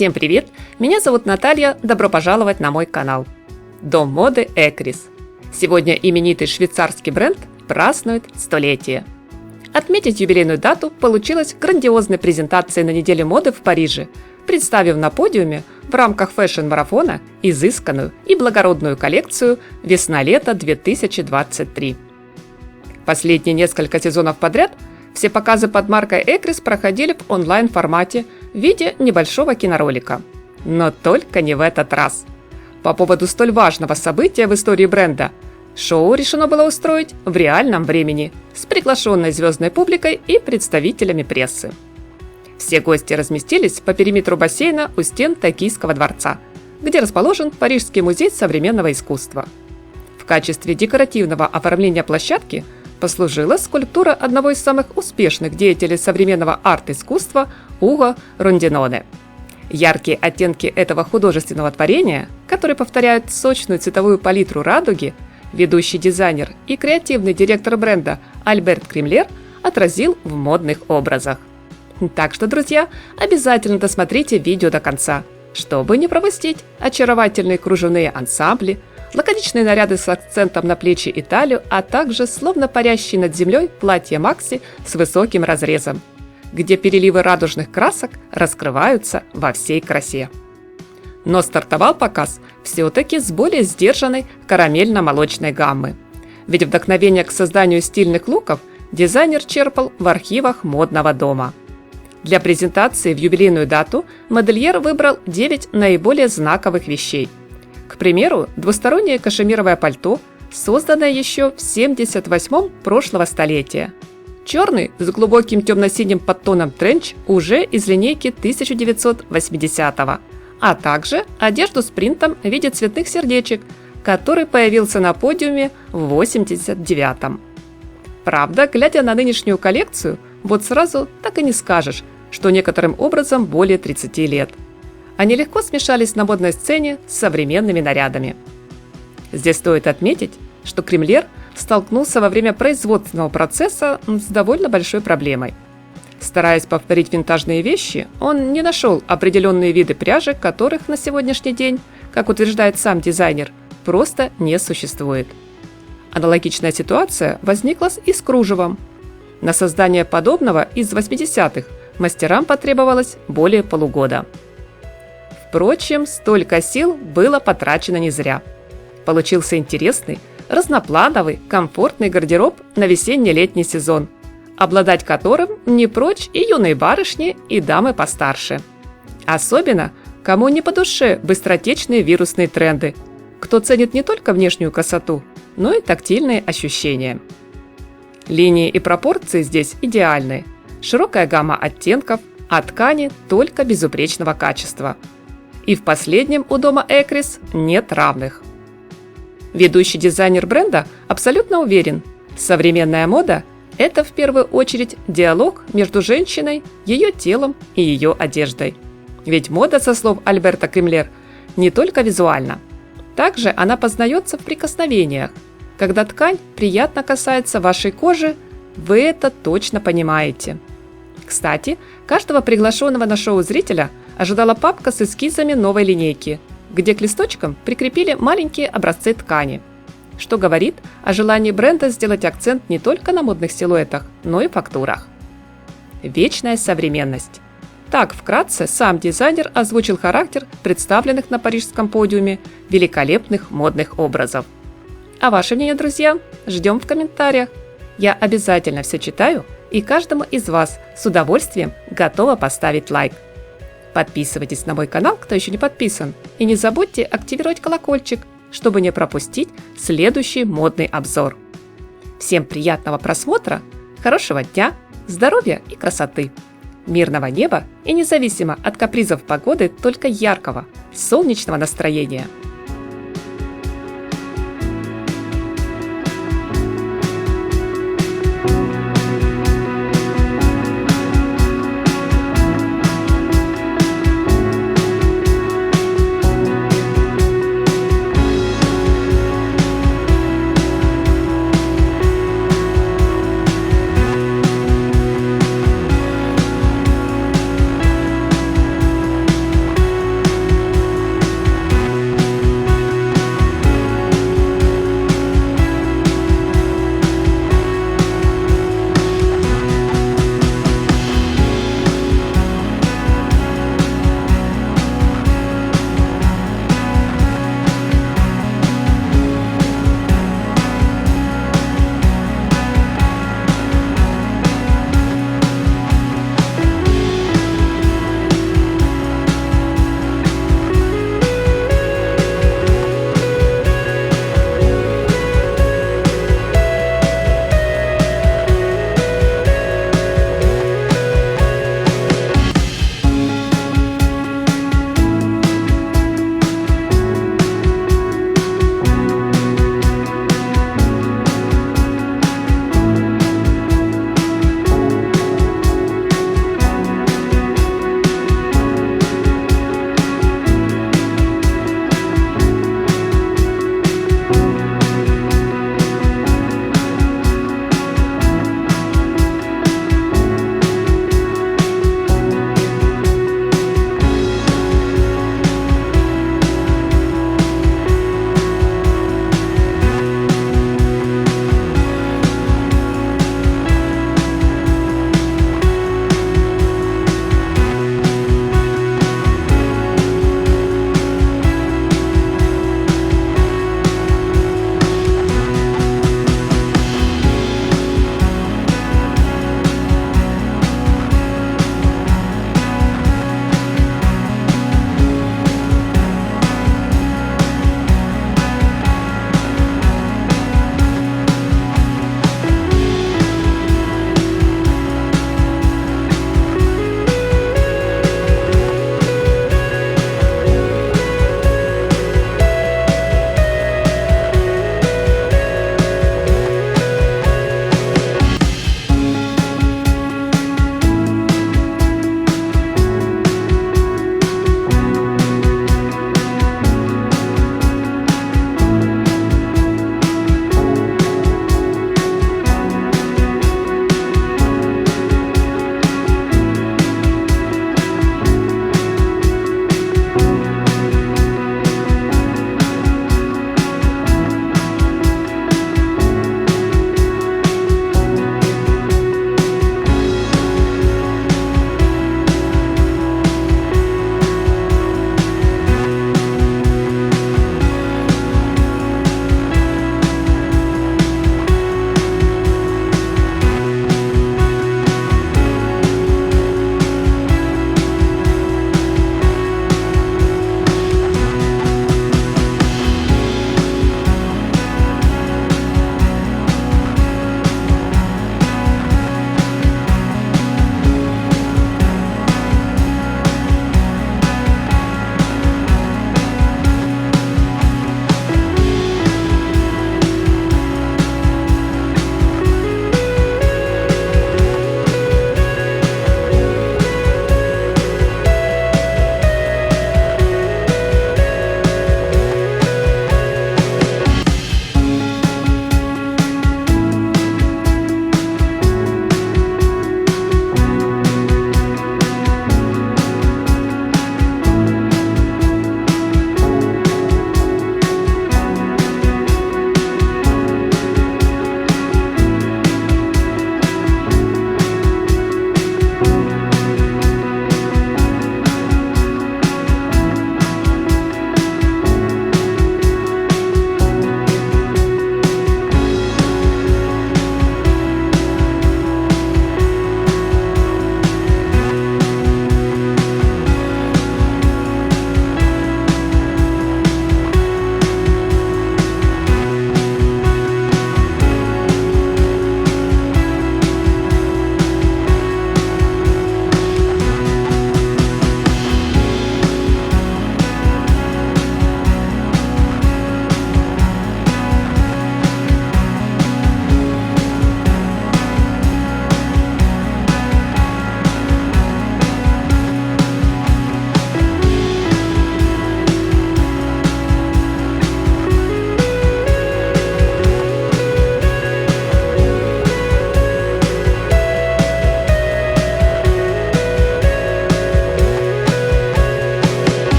Всем привет! Меня зовут Наталья, добро пожаловать на мой канал. Дом моды Экрис. Сегодня именитый швейцарский бренд празднует столетие. Отметить юбилейную дату получилось грандиозной презентацией на неделе моды в Париже, представив на подиуме в рамках фэшн-марафона изысканную и благородную коллекцию «Весна-лето 2023». Последние несколько сезонов подряд все показы под маркой Экрис проходили в онлайн-формате в виде небольшого киноролика. Но только не в этот раз. По поводу столь важного события в истории бренда шоу решено было устроить в реальном времени с приглашенной звездной публикой и представителями прессы. Все гости разместились по периметру бассейна у стен Токийского дворца, где расположен Парижский музей современного искусства. В качестве декоративного оформления площадки послужила скульптура одного из самых успешных деятелей современного арт-искусства Уго Рондиноне. Яркие оттенки этого художественного творения, которые повторяют сочную цветовую палитру радуги, ведущий дизайнер и креативный директор бренда Альберт Кремлер отразил в модных образах. Так что, друзья, обязательно досмотрите видео до конца, чтобы не пропустить очаровательные кружевные ансамбли, лаконичные наряды с акцентом на плечи и талию, а также словно парящие над землей платья Макси с высоким разрезом, где переливы радужных красок раскрываются во всей красе. Но стартовал показ все-таки с более сдержанной карамельно-молочной гаммы. Ведь вдохновение к созданию стильных луков дизайнер черпал в архивах модного дома. Для презентации в юбилейную дату модельер выбрал 9 наиболее знаковых вещей. К примеру, двустороннее кашемировое пальто, созданное еще в 1978-м прошлого столетия. Черный с глубоким темно-синим подтоном тренч уже из линейки 1980-го, а также одежду с принтом в виде цветных сердечек, который появился на подиуме в 1989-м. Правда, глядя на нынешнюю коллекцию, вот сразу так и не скажешь, что некоторым образом более 30 лет. Они легко смешались на модной сцене с современными нарядами. Здесь стоит отметить, что Кремлер столкнулся во время производственного процесса с довольно большой проблемой. Стараясь повторить винтажные вещи, он не нашел определенные виды пряжи, которых на сегодняшний день, как утверждает сам дизайнер, просто не существует. Аналогичная ситуация возникла и с кружевом. На создание подобного из 80-х мастерам потребовалось более полугода. Впрочем, столько сил было потрачено не зря. Получился интересный, разноплановый, комфортный гардероб на весенне-летний сезон, обладать которым не прочь и юные барышни, и дамы постарше. Особенно, кому не по душе быстротечные вирусные тренды, кто ценит не только внешнюю красоту, но и тактильные ощущения. Линии и пропорции здесь идеальны, широкая гамма оттенков, а ткани только безупречного качества. И в последнем у дома Экрис нет равных. Ведущий дизайнер бренда абсолютно уверен, современная мода – это в первую очередь диалог между женщиной, ее телом и ее одеждой. Ведь мода, со слов Альберта Кремлер, не только визуальна. Также она познается в прикосновениях. Когда ткань приятно касается вашей кожи, вы это точно понимаете. Кстати, каждого приглашенного на шоу зрителя ожидала папка с эскизами новой линейки, где к листочкам прикрепили маленькие образцы ткани, что говорит о желании бренда сделать акцент не только на модных силуэтах, но и фактурах. Вечная современность. Так вкратце сам дизайнер озвучил характер представленных на парижском подиуме великолепных модных образов. А ваше мнение, друзья, ждем в комментариях. Я обязательно все читаю и каждому из вас с удовольствием готова поставить лайк. Подписывайтесь на мой канал, кто еще не подписан, и не забудьте активировать колокольчик, чтобы не пропустить следующий модный обзор. Всем приятного просмотра, хорошего дня, здоровья и красоты, мирного неба и независимо от капризов погоды только яркого, солнечного настроения.